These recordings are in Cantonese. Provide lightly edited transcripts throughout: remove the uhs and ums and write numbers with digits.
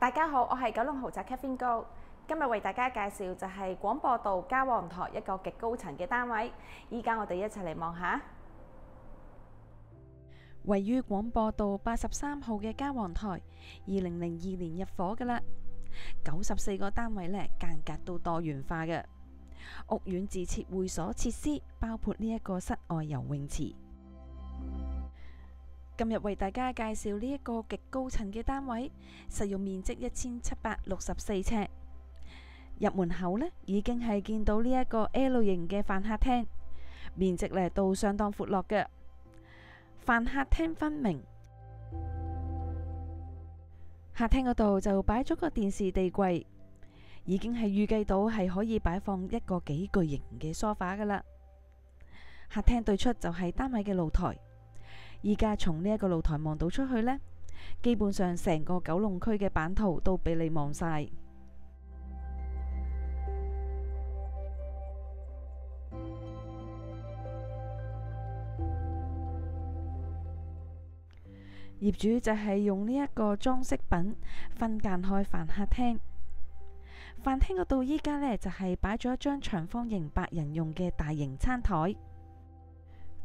大家好，我係九龍豪宅 Catherine 高，今日為大家介紹就係廣播道嘉皇台一個極高層嘅單位。依家我哋一齊嚟望下，位於廣播道83號嘅嘉皇台，2002年入伙㗎喇，94個單位呢，間隔都多元化嘅。屋苑自設會所設施，包括呢一個室外游泳池。今日為大家介紹呢一個極高層嘅單位，實用面積1764尺。入門口呢，已經係見到呢一個 L 型嘅飯客廳，面積呢都相當闊落嘅。飯客廳分明，客廳嗰度就擺咗個電視地櫃，已經係預計到係可以擺放一個幾巨型嘅梳化噶啦。客廳對出就係單位嘅露台。依家從呢一個露台望到出去呢，基本上成個九龍區嘅版圖都俾你望晒。業主就係用呢一個裝飾品分間開飯客廳。飯廳嗰度依家呢，就係擺咗一張長方形8人用嘅大型餐台。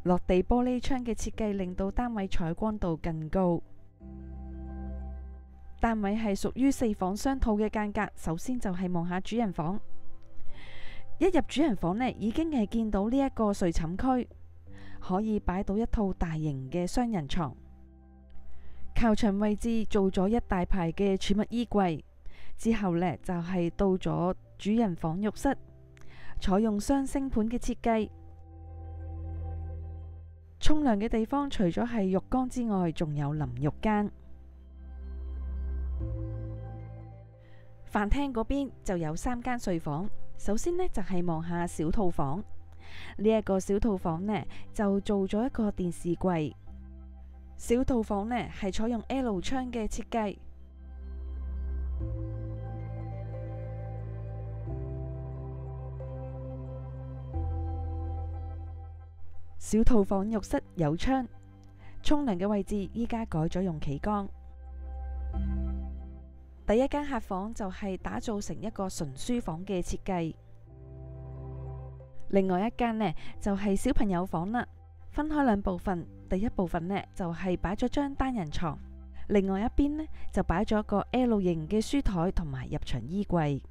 落地玻璃窗嘅設計令到單位採光度更高。單位係屬於4房雙套嘅間隔。首先就係望下主人房，一入主人房呢，已經係見到呢一個睡寢區，可以擺到一套大型嘅雙人床。靠牆位置做咗一大排嘅儲物衣櫃。之後呢，就係到咗主人房浴室，採用雙星盤嘅設計。沖涼嘅地方除咗係浴缸之外，仲有淋浴間。飯廳嗰邊就有3間睡房。首先呢，就係望下小套房，呢一個小套房呢，就做咗一個電視櫃。小套房呢，係採用 L 窗嘅設計。小套房浴室有窗，沖涼嘅位置依家改咗用企缸。第一間客房就係打造成一個純書房嘅設計。另外一間呢，就係小朋友房啦，分開2部分。第一部分呢，就係擺咗張單人床，另外一邊呢，就擺咗個 L 型嘅書台同埋入場衣櫃。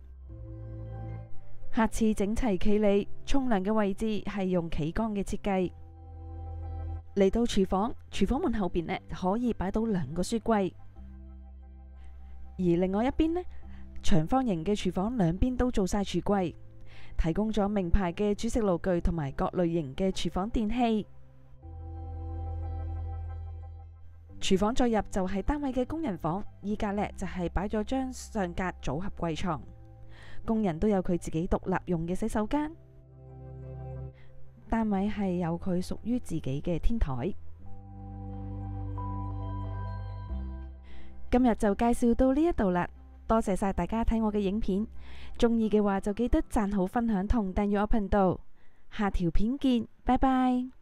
客廁整齊企理，沖涼嘅位置係用企缸嘅設計。嚟到廚房，廚房門後邊呢，可以擺到2個書櫃，而另外一邊呢，長方形嘅廚房兩邊都做晒櫥櫃，提供咗名牌嘅煮食爐具同埋各類型嘅廚房電器。廚房再入就係單位嘅工人房，依家呢，就係擺咗張上格組合櫃床。工人都有佢自己獨立用嘅洗手間，單位係有佢屬於自己嘅天台。今日就介紹到呢一度啦，多謝晒大家睇我嘅影片，中意嘅話就記得讚好、分享同訂閱我頻道。下條片見，拜拜。